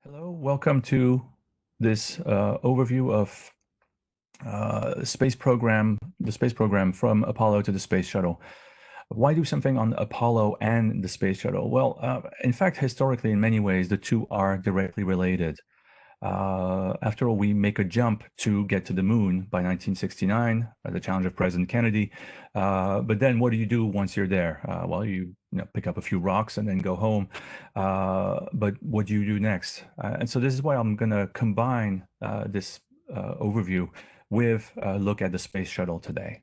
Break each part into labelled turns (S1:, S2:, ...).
S1: Hello, welcome to this overview of the space program from Apollo to the space shuttle. Why do something on Apollo and the space shuttle? Well, in fact, historically, in many ways, the two are directly related. After all, we make a jump to get to the moon by 1969, the challenge of President Kennedy. But then what do you do once you're there? Well, you pick up a few rocks and then go home. But what do you do next? And so this is why I'm going to combine this overview with a look at the space shuttle today.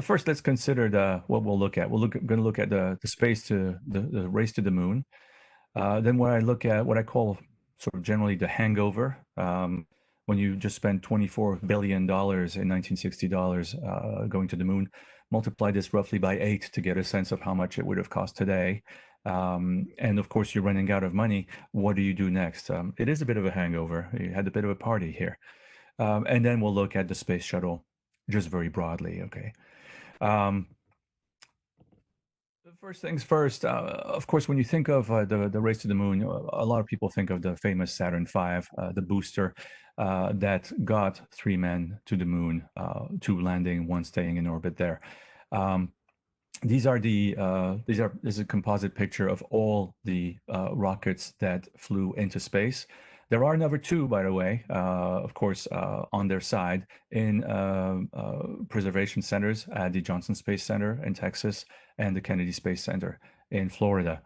S1: First, let's consider what we'll look at. Going to look at the space to the race to the moon. Then what I call sort of generally the hangover, when you just spent $24 billion in 1960 dollars going to the moon, multiply this roughly by 8 to get a sense of how much it would have cost today. And of course, you're running out of money. What do you do next? It is a bit of a hangover. You had a bit of a party here. And then we'll look at the space shuttle just very broadly, okay? First things first, of course, when you think of the race to the moon, a lot of people think of the famous Saturn V, the booster that got 3 men to the moon, 2 landing, 1 staying in orbit there. This is a composite picture of all the rockets that flew into space. There are another 2, by the way, of course, on their side in preservation centers at the Johnson Space Center in Texas and the Kennedy Space Center in Florida.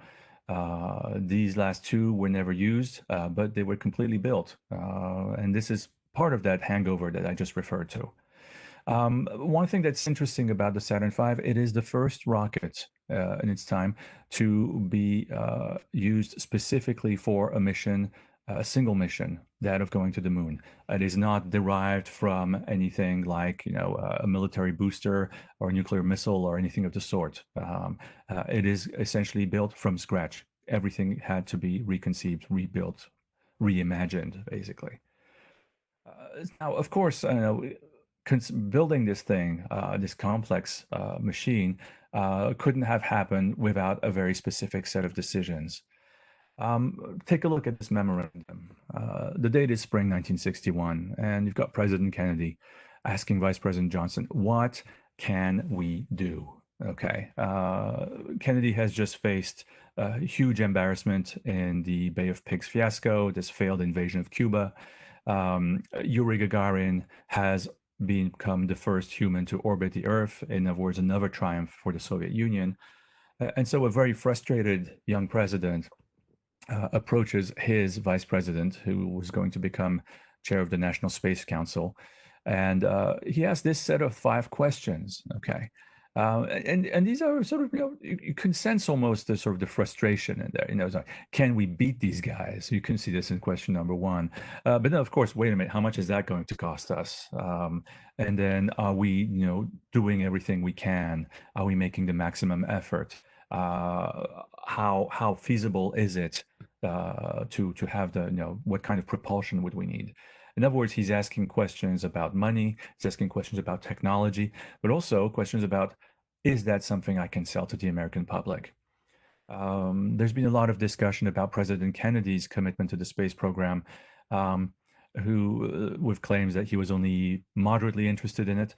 S1: These last 2 were never used, but they were completely built. And this is part of that hangover that I just referred to. One thing that's interesting about the Saturn V, it is the first rocket in its time to be used specifically for a single mission, that of going to the moon. It is not derived from anything like, a military booster or a nuclear missile or anything of the sort. It is essentially built from scratch. Everything had to be reconceived, rebuilt, reimagined, basically. Now, of course, building this thing, this complex machine, couldn't have happened without a very specific set of decisions. Take a look at this memorandum. The date is spring 1961, and you've got President Kennedy asking Vice President Johnson, what can we do? Okay. Kennedy has just faced a huge embarrassment in the Bay of Pigs fiasco, this failed invasion of Cuba. Yuri Gagarin has become the first human to orbit the Earth. In other words, another triumph for the Soviet Union. And so a very frustrated young president approaches his vice president, who was going to become chair of the National Space Council, and he has this set of 5 questions. Okay, and these are sort of, you can sense almost the sort of the frustration in there. It's like, can we beat these guys? You can see this in question number 1. But then, of course, wait a minute, how much is that going to cost us? And then, are we, doing everything we can? Are we making the maximum effort? How feasible is it to have what kind of propulsion would we need? In other words, he's asking questions about money, he's asking questions about technology, but also questions about, is that something I can sell to the American public? There's been a lot of discussion about President Kennedy's commitment to the space program, with claims that he was only moderately interested in it.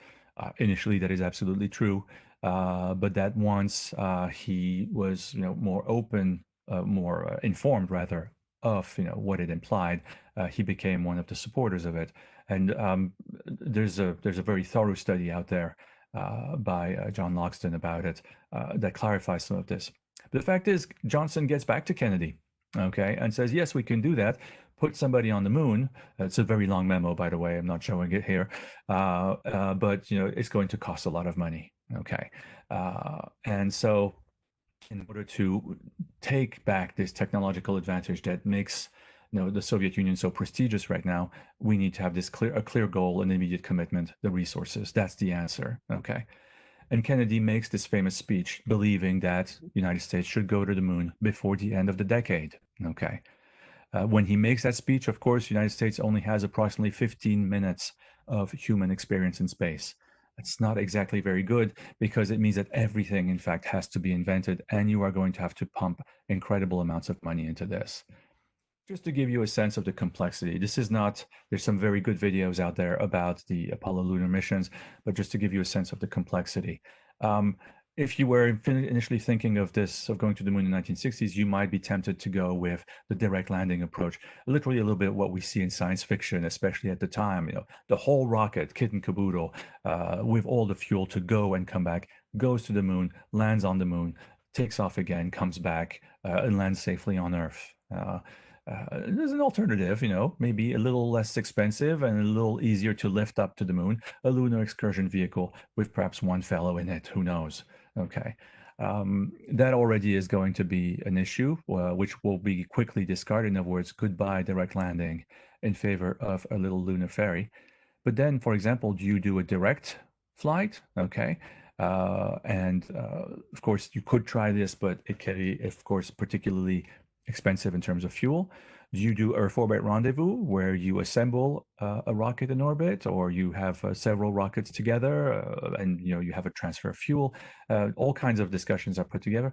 S1: Initially, that is absolutely true. But that once he was, more open, more informed rather, of what it implied, he became one of the supporters of it. And there's a very thorough study out there by John Loxton about it that clarifies some of this. But the fact is, Johnson gets back to Kennedy, okay, and says, yes, we can do that. Put somebody on the moon. It's a very long memo, by the way. I'm not showing it here, but it's going to cost a lot of money. Okay, and so in order to take back this technological advantage that makes the Soviet Union so prestigious right now, we need to have a clear goal, an immediate commitment, the resources. That's the answer. Okay. And Kennedy makes this famous speech believing that the United States should go to the moon before the end of the decade. Okay. When he makes that speech, of course, the United States only has approximately 15 minutes of human experience in space. It's not exactly very good, because it means that everything, in fact, has to be invented, and you are going to have to pump incredible amounts of money into this. Just to give you a sense of the complexity, this is not, there's some very good videos out there about the Apollo lunar missions, but just to give you a sense of the complexity. Um, if you were initially thinking of this, of going to the moon in the 1960s, you might be tempted to go with the direct landing approach. Literally a little bit what we see in science fiction, especially at the time, the whole rocket, kit and caboodle, with all the fuel to go and come back, goes to the moon, lands on the moon, takes off again, comes back, and lands safely on Earth. There's an alternative, maybe a little less expensive and a little easier to lift up to the moon, a lunar excursion vehicle with perhaps one fellow in it. Who knows? Okay. That already is going to be an issue, which will be quickly discarded. In other words, goodbye direct landing in favor of a little lunar ferry. But then, for example, do you do a direct flight? Okay. Of course, you could try this, but it can be, of course, particularly expensive in terms of fuel. Do you do Earth orbit rendezvous, where you assemble a rocket in orbit, or you have several rockets together, and you have a transfer of fuel? All kinds of discussions are put together.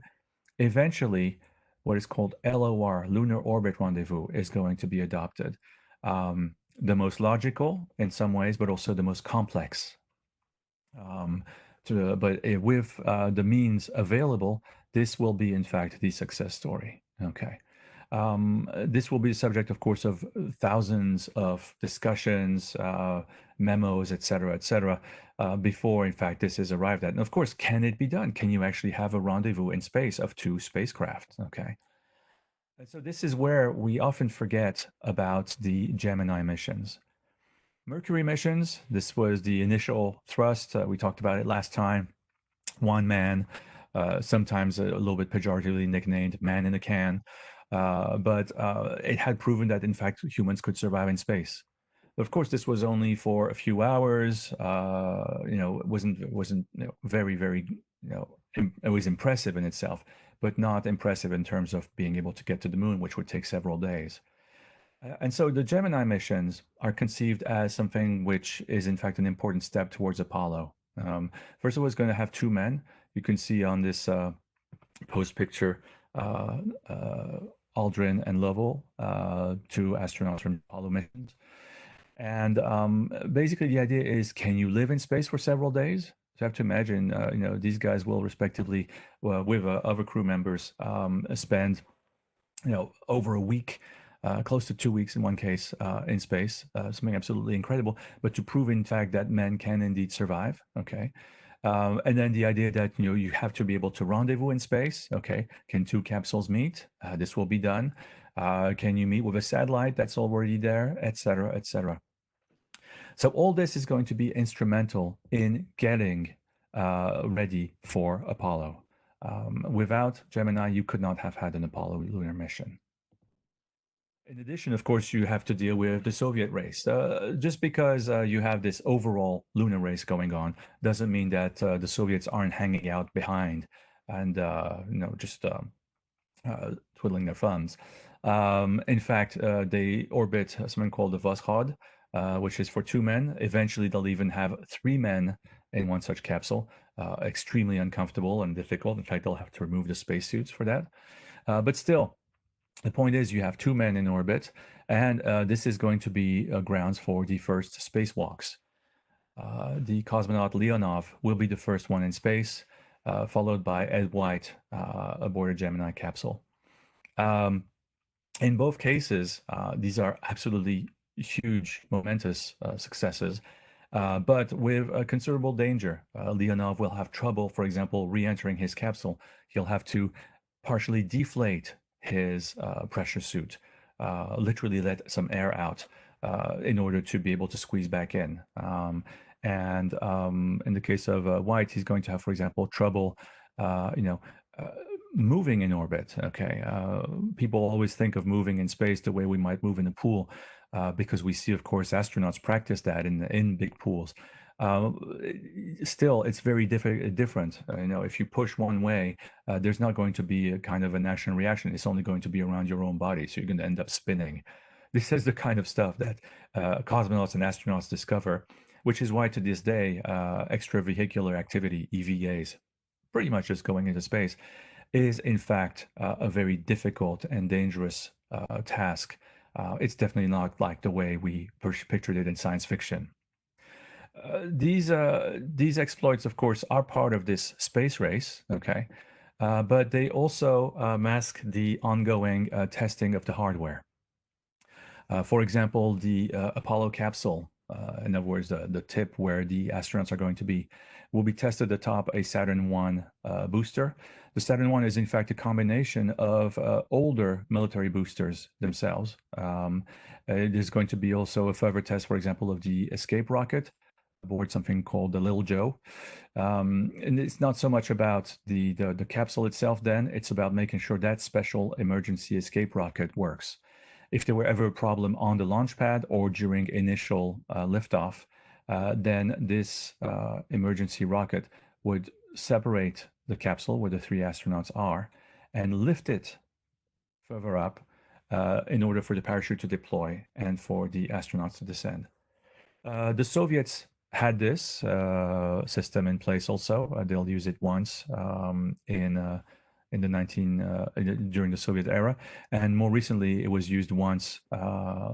S1: Eventually, what is called LOR, lunar orbit rendezvous, is going to be adopted. The most logical in some ways, but also the most complex. But with the means available, this will be, in fact, the success story. Okay. This will be the subject, of course, of thousands of discussions, memos, et cetera, before, in fact, this is arrived at. And of course, can it be done? Can you actually have a rendezvous in space of two spacecraft? Okay. And so this is where we often forget about the Gemini missions. Mercury missions, this was the initial thrust. We talked about it last time. One man, sometimes a little bit pejoratively nicknamed man in a can. But it had proven that, in fact, humans could survive in space. Of course, this was only for a few hours. It wasn't very, very, it was impressive in itself, but not impressive in terms of being able to get to the moon, which would take several days. And so the Gemini missions are conceived as something which is, in fact, an important step towards Apollo. First of all, it's going to have two men. You can see on this post picture Aldrin and Lovell, two astronauts from Apollo missions. And basically, the idea is, can you live in space for several days? You have to imagine, these guys will respectively, with other crew members, spend, over a week, close to 2 weeks in one case, in space, something absolutely incredible. But to prove, in fact, that men can indeed survive, okay? And then the idea that you have to be able to rendezvous in space. Okay, can two capsules meet? This will be done. Can you meet with a satellite that's already there, etc., etc. So all this is going to be instrumental in getting ready for Apollo. Without Gemini, you could not have had an Apollo lunar mission. In addition, of course, you have to deal with the Soviet race. Just because you have this overall lunar race going on doesn't mean that the Soviets aren't hanging out behind and just twiddling their thumbs. In fact, they orbit something called the Voskhod, which is for two men. Eventually, they'll even have three men in one such capsule. Extremely uncomfortable and difficult. In fact, they'll have to remove the spacesuits for that. But still, the point is, you have two men in orbit, and this is going to be grounds for the first spacewalks. The cosmonaut Leonov will be the first one in space, followed by Ed White aboard a Gemini capsule. In both cases, these are absolutely huge, momentous successes, but with a considerable danger. Leonov will have trouble, for example, re-entering his capsule. He'll have to partially deflate his pressure suit, literally let some air out in order to be able to squeeze back in. In the case of White, he's going to have, for example, trouble, moving in orbit. Okay, people always think of moving in space the way we might move in a pool, because we see, of course, astronauts practice that in big pools. Still, it's very different. If you push one way, there's not going to be a kind of a national reaction. It's only going to be around your own body, so you're going to end up spinning. This is the kind of stuff that cosmonauts and astronauts discover, which is why to this day, extravehicular activity, EVAs, pretty much just going into space, is in fact a very difficult and dangerous task. It's definitely not like the way we pictured it in science fiction. These exploits, of course, are part of this space race, okay? But they also mask the ongoing testing of the hardware. For example, the Apollo capsule, in other words, the tip where the astronauts are going to be, will be tested atop a Saturn I booster. The Saturn I is, in fact, a combination of older military boosters themselves. It is going to be also a further test, for example, of the escape rocket aboard something called the Little Joe. And it's not so much about the capsule itself then, it's about making sure that special emergency escape rocket works. If there were ever a problem on the launch pad or during initial liftoff, then this emergency rocket would separate the capsule where the three astronauts are and lift it further up in order for the parachute to deploy and for the astronauts to descend. The Soviets had this system in place also. They'll use it once in the during the Soviet era, and more recently it was used once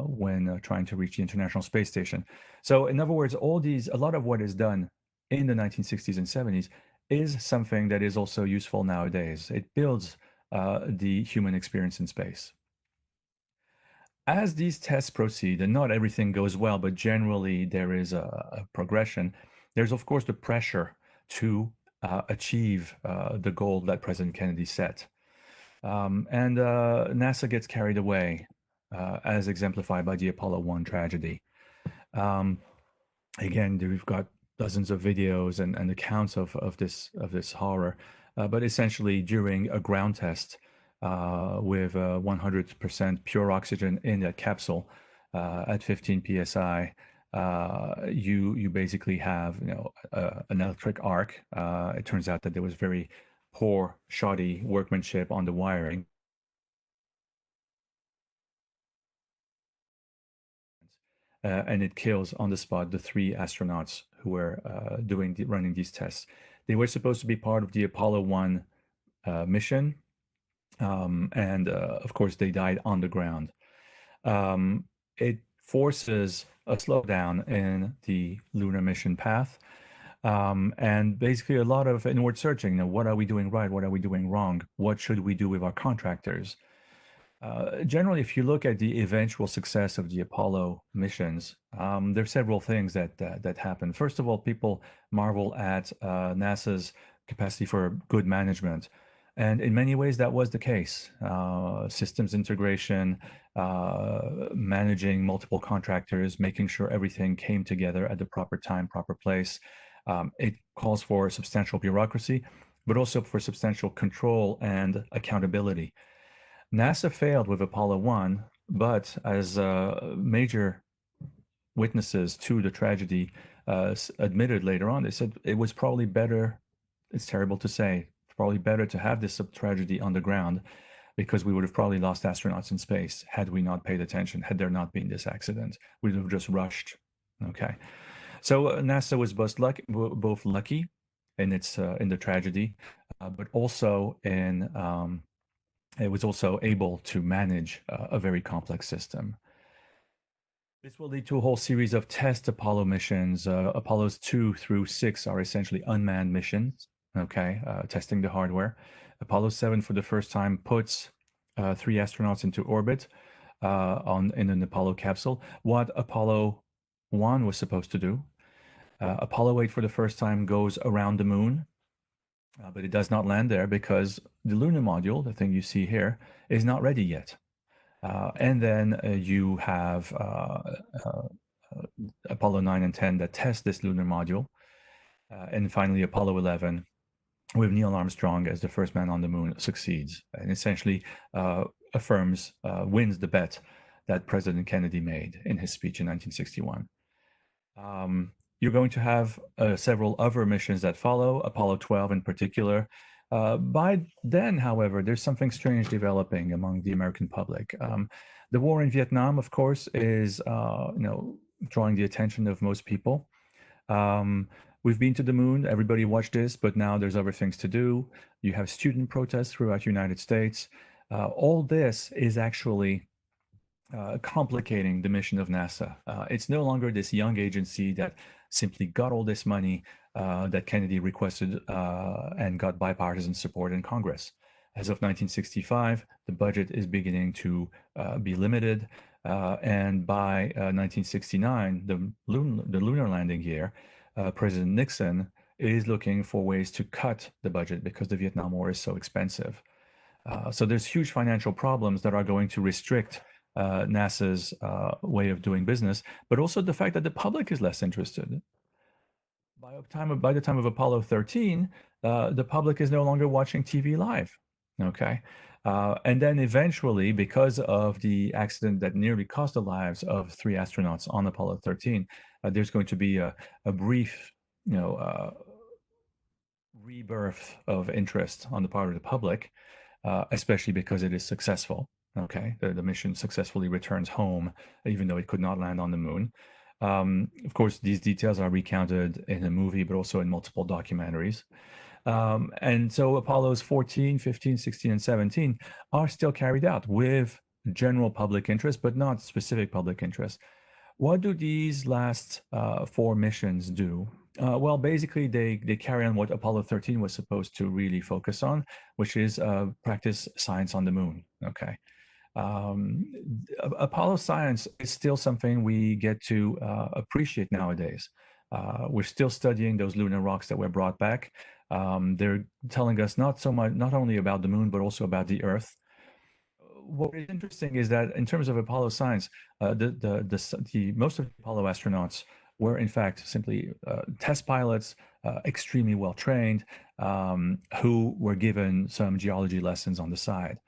S1: when trying to reach the International Space Station. So, in other words, a lot of what is done in the 1960s and 70s is something that is also useful nowadays. It builds the human experience in space. As these tests proceed, and not everything goes well, but generally there is a progression, there's of course the pressure to achieve the goal that President Kennedy set. And NASA gets carried away, as exemplified by the Apollo 1 tragedy. Again, we've got dozens of videos and accounts of this horror, but essentially during a ground test, with 100% pure oxygen in that capsule at 15 psi, you basically have an electric arc. It turns out that there was very poor, shoddy workmanship on the wiring. And it kills on the spot the three astronauts who were running these tests. They were supposed to be part of the Apollo 1 mission. And of course, they died on the ground. It forces a slowdown in the lunar mission path, and basically a lot of inward searching. What are we doing right? What are we doing wrong? What should we do with our contractors? Generally, if you look at the eventual success of the Apollo missions, there are several things that happen. First of all, people marvel at NASA's capacity for good management. And in many ways, that was the case. Systems integration, managing multiple contractors, making sure everything came together at the proper time, proper place. It calls for substantial bureaucracy, but also for substantial control and accountability. NASA failed with Apollo 1, but as major witnesses to the tragedy admitted later on, they said it was probably better, it's terrible to say, probably better to have this tragedy on the ground, because we would have probably lost astronauts in space had we not paid attention, had there not been this accident. We would have just rushed. Okay. So NASA was both lucky in the tragedy, but also it was also able to manage a very complex system. This will lead to a whole series of test Apollo missions. Apollos 2 through 6 are essentially unmanned missions, okay, testing the hardware. Apollo 7, for the first time, puts 3 astronauts into orbit in an Apollo capsule, what Apollo 1 was supposed to do. Apollo 8, for the first time, goes around the moon, but it does not land there because the lunar module, the thing you see here, is not ready yet. And then you have Apollo 9 and 10 that test this lunar module. And finally, Apollo 11, with Neil Armstrong as the first man on the moon, succeeds and essentially wins the bet that President Kennedy made in his speech in 1961. You're going to have several other missions that follow, Apollo 12 in particular. By then, however, there's something strange developing among the American public. The war in Vietnam, of course, is drawing the attention of most people. We've been to the moon. Everybody watched this, but now there's other things to do. You have student protests throughout the United States. All this is actually complicating the mission of NASA. It's no longer this young agency that simply got all this money that Kennedy requested and got bipartisan support in Congress. As of 1965, the budget is beginning to be limited, and by 1969, the lunar landing year, President Nixon is looking for ways to cut the budget because the Vietnam War is so expensive. So there's huge financial problems that are going to restrict NASA's way of doing business, but also the fact that the public is less interested. By the time of Apollo 13, the public is no longer watching TV live. Okay. And then eventually, because of the accident that nearly cost the lives of 3 astronauts on Apollo 13, there's going to be a brief, rebirth of interest on the part of the public, especially because it is successful. Okay, the mission successfully returns home, even though it could not land on the moon. Of course, these details are recounted in a movie, but also in multiple documentaries. And so Apollos 14, 15, 16, and 17 are still carried out with general public interest, but not specific public interest. What do these last 4 missions do? Well, basically, they carry on what Apollo 13 was supposed to really focus on, which is practice science on the moon. Okay. Apollo science is still something we get to appreciate nowadays. We're still studying those lunar rocks that were brought back. They're telling us not only about the moon, but also about the Earth. What is interesting is that in terms of Apollo science, the most of the Apollo astronauts were in fact simply test pilots, extremely well trained, who were given some geology lessons on the side.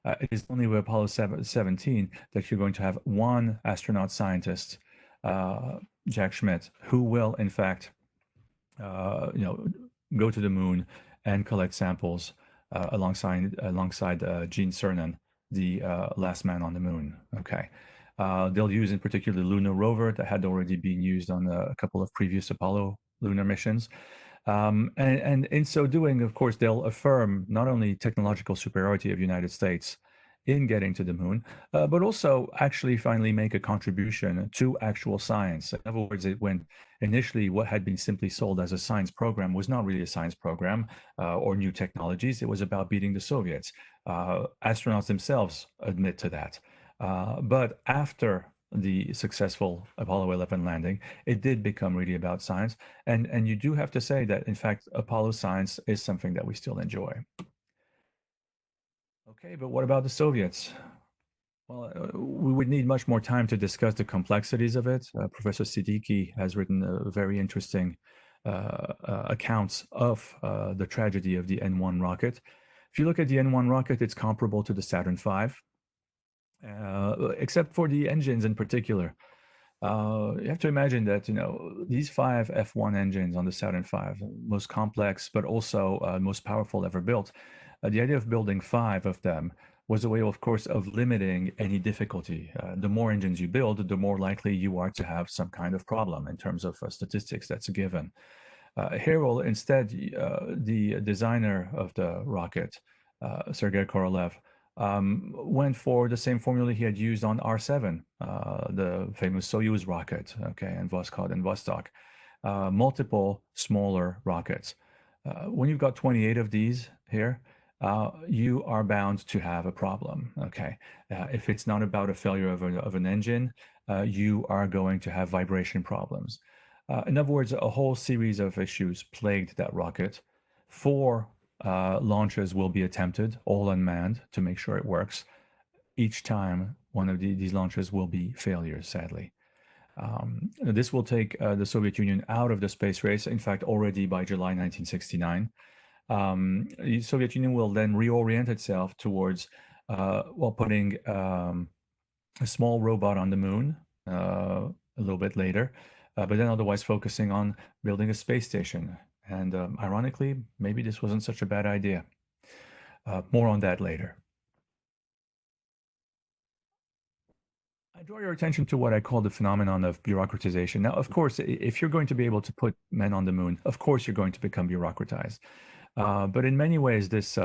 S1: It is only with Apollo 17 that you're going to have one astronaut scientist, Jack Schmitt, who will in fact, go to the moon and collect samples alongside Gene Cernan, the last man on the moon. Okay. They'll use in particular the lunar rover that had already been used on a couple of previous Apollo lunar missions. And in so doing, of course, they'll affirm not only technological superiority of the United States in getting to the moon, but also actually finally make a contribution to actual science. In other words, when initially what had been simply sold as a science program was not really a science program or new technologies. It was about beating the Soviets. Astronauts themselves admit to that. But after the successful Apollo 11 landing, it did become really about science. And you do have to say that, in fact, Apollo science is something that we still enjoy. Okay, but what about the Soviets? Well, we would need much more time to discuss the complexities of it. Professor Siddiqui has written a very interesting accounts of the tragedy of the N1 rocket. If you look at the N1 rocket, it's comparable to the Saturn V, except for the engines in particular. You have to imagine that, these 5 F1 engines on the Saturn V, most complex, but also most powerful ever built. The idea of building 5 of them was a way, of course, of limiting any difficulty. The more engines you build, the more likely you are to have some kind of problem in terms of statistics. That's a given. Here, instead, the designer of the rocket, Sergei Korolev, went for the same formula he had used on R7, the famous Soyuz rocket, okay, and Voskhod and Vostok, multiple smaller rockets. When you've got 28 of these here, you are bound to have a problem, okay? If it's not about a failure of an engine, you are going to have vibration problems. In other words, a whole series of issues plagued that rocket. 4 launches will be attempted, all unmanned, to make sure it works. Each time, one of these launches will be failures, sadly. This will take the Soviet Union out of the space race, in fact, already by July 1969. The Soviet Union will then reorient itself towards, putting a small robot on the moon a little bit later, but then otherwise focusing on building a space station. And ironically, maybe this wasn't such a bad idea. More on that later. I draw your attention to what I call the phenomenon of bureaucratization. Now, of course, if you're going to be able to put men on the moon, of course you're going to become bureaucratized. But in many ways, this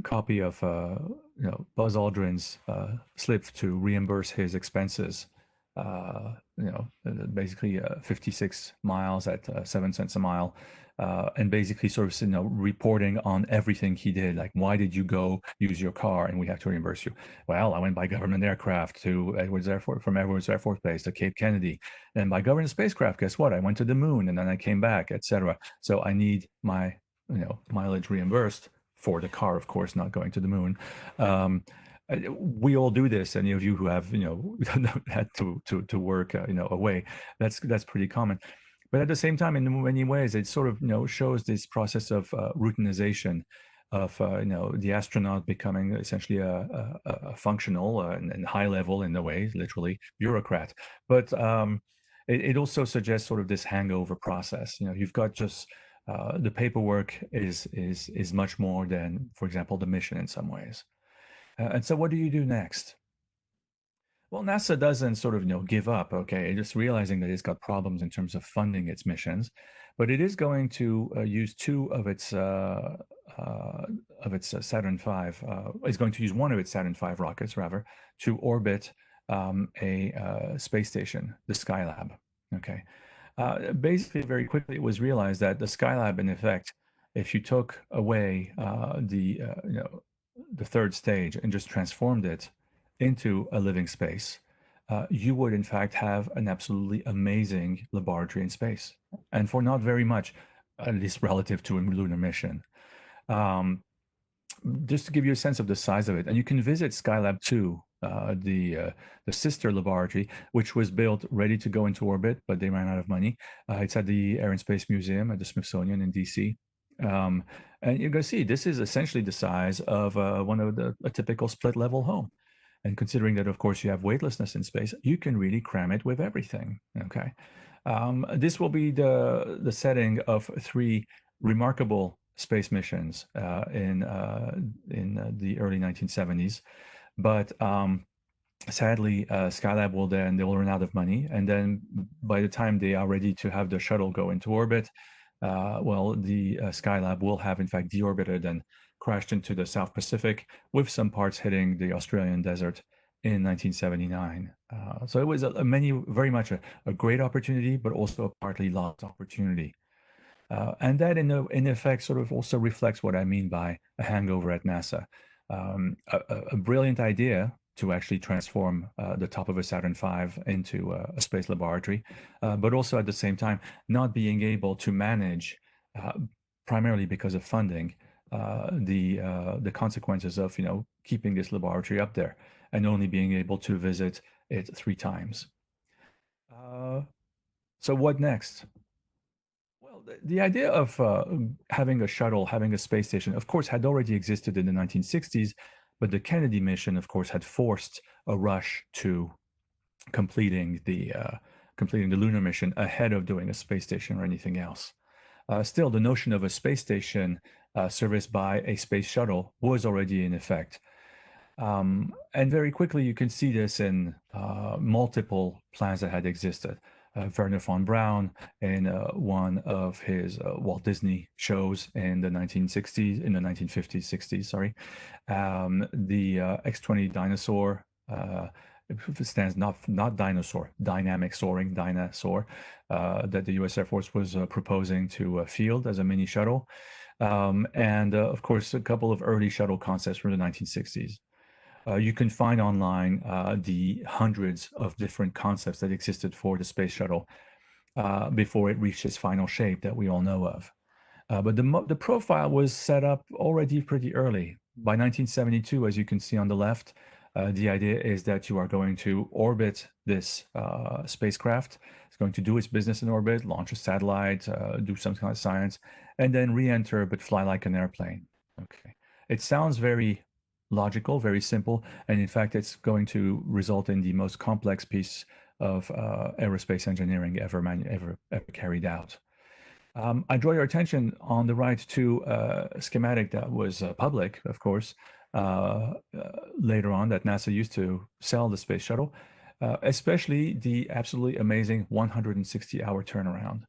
S1: copy of Buzz Aldrin's slip to reimburse his expenses, basically 56 miles at 7 cents a mile, and basically sort of reporting on everything he did, like why did you go use your car and we have to reimburse you? Well, I went by government aircraft to Edwards Air Force, from Edwards Air Force Base to Cape Kennedy, and by government spacecraft, guess what? I went to the moon and then I came back, etc. So I need my mileage reimbursed for the car, of course, not going to the moon. We all do this. Any of you who have had to work away, that's pretty common. But at the same time, in many ways, it sort of shows this process of routinization of the astronaut becoming essentially a functional and high level, in a way, literally bureaucrat. But it also suggests sort of this hangover process. You've got just the paperwork is much more than, for example, the mission in some ways. And so what do you do next? Well, NASA doesn't sort of give up, okay, just realizing that it's got problems in terms of funding its missions, but it is going to use Saturn V, is going to use one of its Saturn V rockets, rather, to orbit a space station, the SKYLAB, okay? Basically, very quickly, it was realized that the SKYLAB, in effect, if you took away the third stage and just transformed it into a living space, you would in fact have an absolutely amazing laboratory in space, and for not very much, at least relative to a lunar mission. Just to give you a sense of the size of it, and you can visit SKYLAB 2, the sister laboratory, which was built ready to go into orbit, but they ran out of money. It's at the Air and Space Museum at the Smithsonian in DC. And you're going to see this is essentially the size of one of a typical split level home. And considering that, of course, you have weightlessness in space, you can really cram it with everything. Okay, this will be the setting of 3 remarkable space missions in the early 1970s. But sadly, SKYLAB they will run out of money, and then by the time they are ready to have the shuttle go into orbit, the SKYLAB will have in fact deorbited and crashed into the South Pacific, with some parts hitting the Australian desert in 1979. So it was very much a great opportunity, but also a partly lost opportunity. And that in effect sort of also reflects what I mean by a hangover at NASA. A brilliant idea to actually transform the top of a Saturn V into a space laboratory, but also at the same time not being able to manage, primarily because of funding, the consequences of keeping this laboratory up there and only being able to visit it 3 times. So what next? Well, the idea of having a shuttle, having a space station, of course, had already existed in the 1960s, but the Kennedy mission, of course, had forced a rush to completing the lunar mission ahead of doing a space station or anything else. Still, the notion of a space station serviced by a space shuttle was already in effect. And very quickly, you can see this in multiple plans that had existed. Wernher von Braun, in one of his Walt Disney shows in the 1950s, 60s, sorry. The X-20 dinosaur, it stands not dinosaur, dynamic soaring dinosaur, that the US Air Force was proposing to field as a mini shuttle. And of course, a couple of early shuttle concepts from the 1960s. You can find online the hundreds of different concepts that existed for the space shuttle before it reached its final shape that we all know of. But the profile was set up already pretty early. By 1972, as you can see on the left, the idea is that you are going to orbit this spacecraft. It's going to do its business in orbit, launch a satellite, do some kind of science, and then re-enter but fly like an airplane. Okay, it sounds very logical, very simple, and in fact, it's going to result in the most complex piece of aerospace engineering ever carried out. I draw your attention on the right to a schematic that was public, of course, later on, that NASA used to sell the space shuttle. especially the absolutely amazing 160-hour turnaround.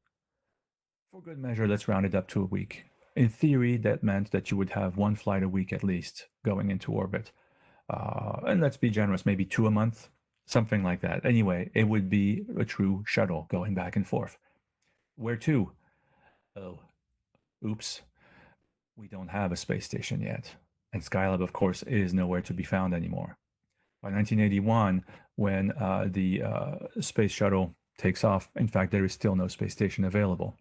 S1: For good measure, let's round it up to a week. In theory, that meant that you would have one flight a week at least going into orbit. And let's be generous, maybe two a month, something like that. Anyway, it would be a true shuttle going back and forth. Where to? Oh, oops, we don't have a space station yet. And Skylab, of course, is nowhere to be found anymore. By 1981, when the space shuttle takes off, in fact, there is still no space station available.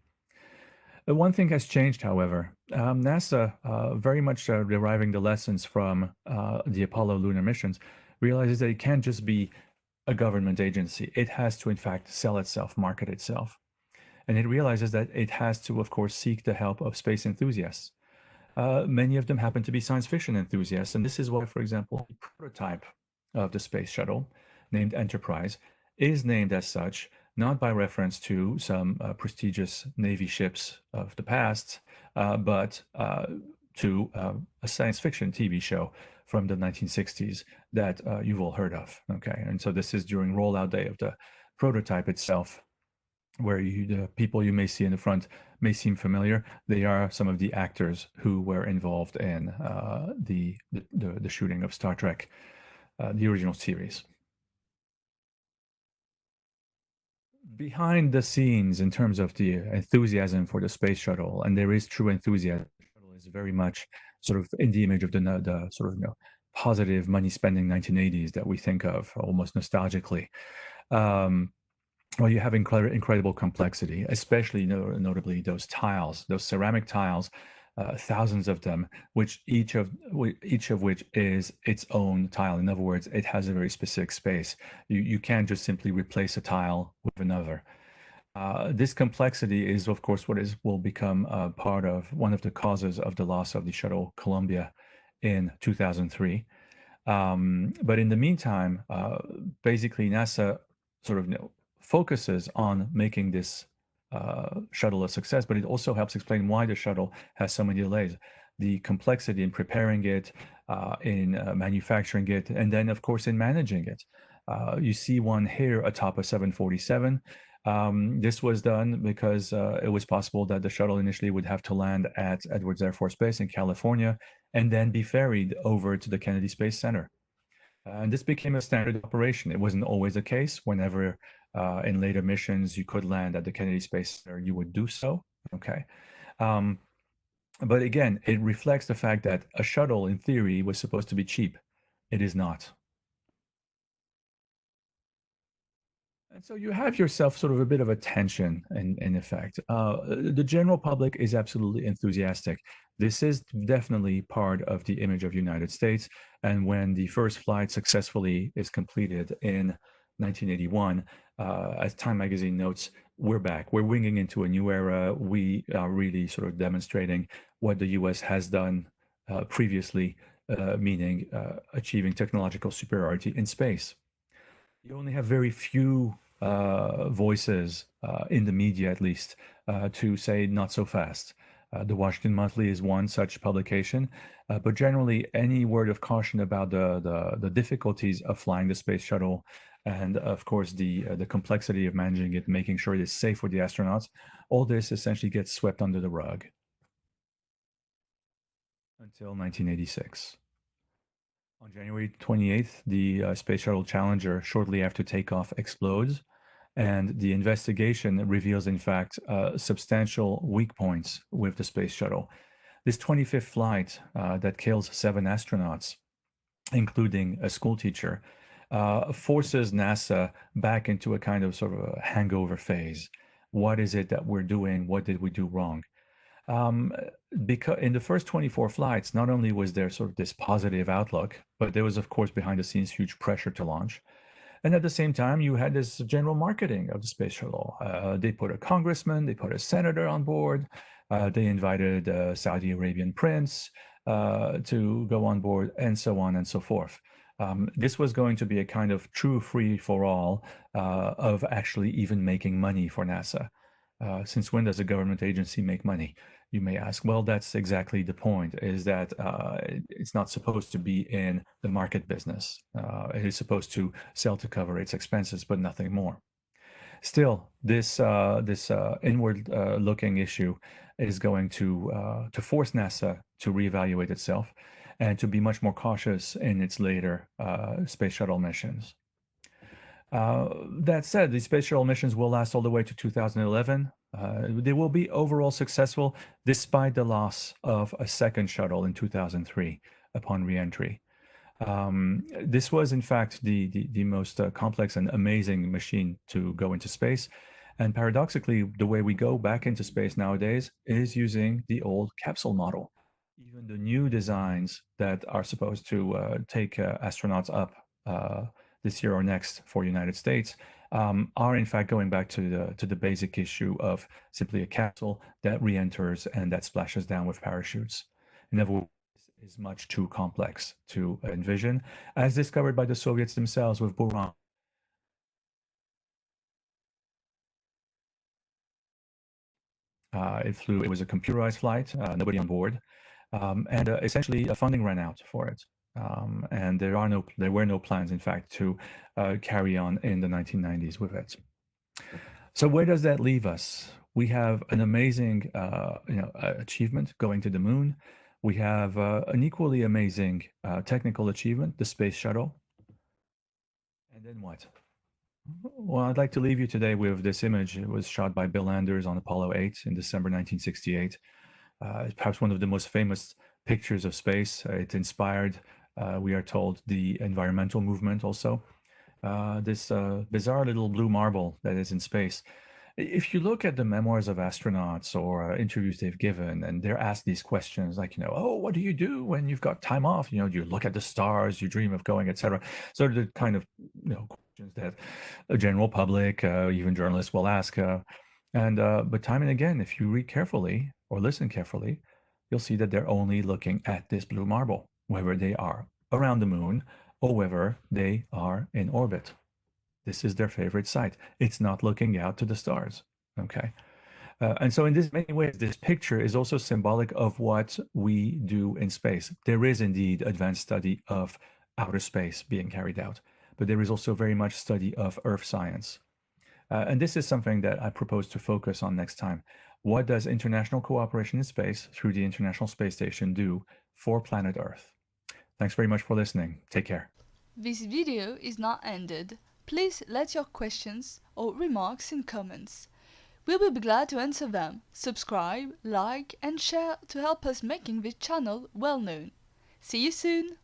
S1: One thing has changed, however. NASA, very much deriving the lessons from the Apollo lunar missions, realizes that it can't just be a government agency. It has to, in fact, sell itself, market itself. And it realizes that it has to, of course, seek the help of space enthusiasts. Many of them happen to be science fiction enthusiasts. And this is why, for example, the prototype of the space shuttle, named Enterprise, is named as such, not by reference to some prestigious Navy ships of the past, but to a science fiction TV show from the 1960s that you've all heard of. Okay, and so this is during rollout day of the prototype itself, where the people you may see in the front may seem familiar. They are some of the actors who were involved in the shooting of Star Trek, the original series. Behind the scenes, in terms of the enthusiasm for the space shuttle, and there is true enthusiasm, the shuttle is very much sort of in the image of the sort of positive money spending 1980s that we think of almost nostalgically. Well, you have incredible complexity, especially notably those tiles, those ceramic tiles, thousands of them, which each of which is its own tile. In other words, it has a very specific space. You can't just simply replace a tile with another. This complexity is, of course, will become part of one of the causes of the loss of the shuttle Columbia in 2003. But in the meantime, basically NASA sort of focuses on making this shuttle a success, but it also helps explain why the shuttle has so many delays. The complexity in preparing it, in manufacturing it, and then, of course, in managing it. You see one here atop a 747. This was done because it was possible that the shuttle initially would have to land at Edwards Air Force Base in California and then be ferried over to the Kennedy Space Center. And this became a standard operation. It wasn't always the case. Whenever in later missions you could land at the Kennedy Space Center, you would do so. Okay. But again, it reflects the fact that a shuttle, in theory, was supposed to be cheap. It is not. And so you have yourself sort of a bit of a tension in effect. The general public is absolutely enthusiastic. This is definitely part of the image of United States. And when the first flight successfully is completed in 1981, as Time Magazine notes, we're back. We're winging into a new era. We are really sort of demonstrating what the US has done previously, meaning achieving technological superiority in space. You only have very few voices in the media, at least, to say not so fast. The Washington Monthly is one such publication, but generally, any word of caution about the difficulties of flying the space shuttle, and of course the complexity of managing it, making sure it is safe for the astronauts, all this essentially gets swept under the rug until 1986. On January 28th, the Space Shuttle Challenger, shortly after takeoff, explodes, and the investigation reveals, in fact, substantial weak points with the Space Shuttle. This 25th flight that kills 7 astronauts, including a school teacher, forces NASA back into a kind of sort of a hangover phase. What is it that we're doing? What did we do wrong? Because in the first 24 flights, not only was there sort of this positive outlook, but there was, of course, behind the scenes huge pressure to launch. And at the same time, you had this general marketing of the space shuttle. They put a congressman, they put a senator on board, they invited a Saudi Arabian prince to go on board, and so on and so forth. This was going to be a kind of true free-for-all of actually even making money for NASA. Since when does a government agency make money? You may ask, well, that's exactly the point, is that it's not supposed to be in the market business. It is supposed to sell to cover its expenses, but nothing more. Still, this inward-looking issue is going to force NASA to reevaluate itself and to be much more cautious in its later space shuttle missions. That said, the space shuttle missions will last all the way to 2011. They will be overall successful despite the loss of a second shuttle in 2003 upon reentry. This was, in fact, the most complex and amazing machine to go into space. And paradoxically, the way we go back into space nowadays is using the old capsule model. Even the new designs that are supposed to take astronauts up this year or next for United States are in fact going back to the basic issue of simply a capsule that re-enters and that splashes down with parachutes. In other words, is much too complex to envision, as discovered by the Soviets themselves with Buran. It was a computerized flight, nobody on board, and essentially funding ran out for it. And there were no plans, in fact, to carry on in the 1990s with it. So where does that leave us? We have an amazing achievement going to the moon. We have an equally amazing technical achievement, the space shuttle. And then what? Well, I'd like to leave you today with this image. It was shot by Bill Anders on Apollo 8 in December 1968. Perhaps one of the most famous pictures of space. It inspired, we are told, the environmental movement also. This bizarre little blue marble that is in space. If you look at the memoirs of astronauts or interviews they've given, and they're asked these questions like, oh, what do you do when you've got time off? Do you look at the stars, you dream of going, etc. So the kind of questions that a general public, even journalists will ask. But time and again, if you read carefully or listen carefully, you'll see that they're only looking at this blue marble, whether they are around the moon or whether they are in orbit. This is their favorite site. It's not looking out to the stars, okay? And so in many ways, this picture is also symbolic of what we do in space. There is indeed advanced study of outer space being carried out, but there is also very much study of Earth science. And this is something that I propose to focus on next time. What does international cooperation in space through the International Space Station do for planet Earth? Thanks very much for listening. Take care.
S2: This video is not ended. Please let your questions or remarks in comments. We will be glad to answer them. Subscribe, like and share to help us making this channel well known. See you soon!